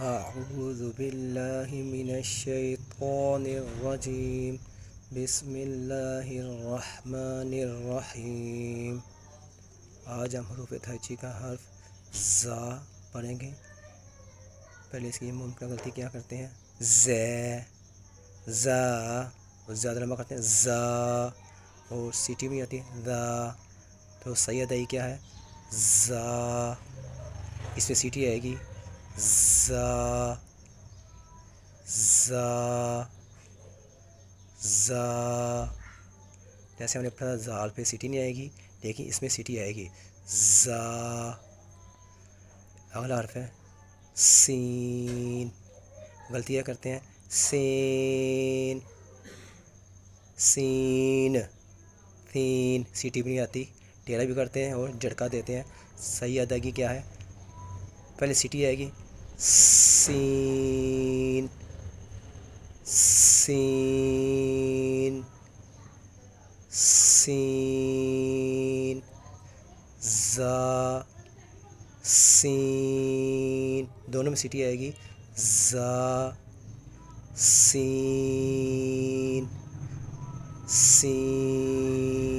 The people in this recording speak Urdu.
اعوذ باللہ من الشیطان الرجیم بسم اللہ الرحمن الرحیم۔ آج ہم حروف تہجی کا حرف زا پڑھیں گے۔ پہلے اس کی ممکنہ غلطی کیا کرتے ہیں، زا زیادہ لمبا کرتے ہیں، زا، اور سیٹی بھی آتی ہے زا، تو صحیح ادائی کیا ہے، زا، اس میں سیٹی آئے گی، زا زا زا، جیسے ہم نے پڑھا زال پہ سیٹی نہیں آئے گی، لیکن اس میں سیٹی آئے گی، زا۔ اگلا حرف ہے سین، غلطیاں کرتے ہیں، سین سین تین، سیٹی بھی نہیں آتی، ٹیڑھا بھی کرتے ہیں اور جھٹکا دیتے ہیں۔ صحیح ادائیگی کیا ہے، پہلے سیٹی آئے گی، سین سین سین، زا سین، دونوں میں سیٹی آئے گی، زا سین سین۔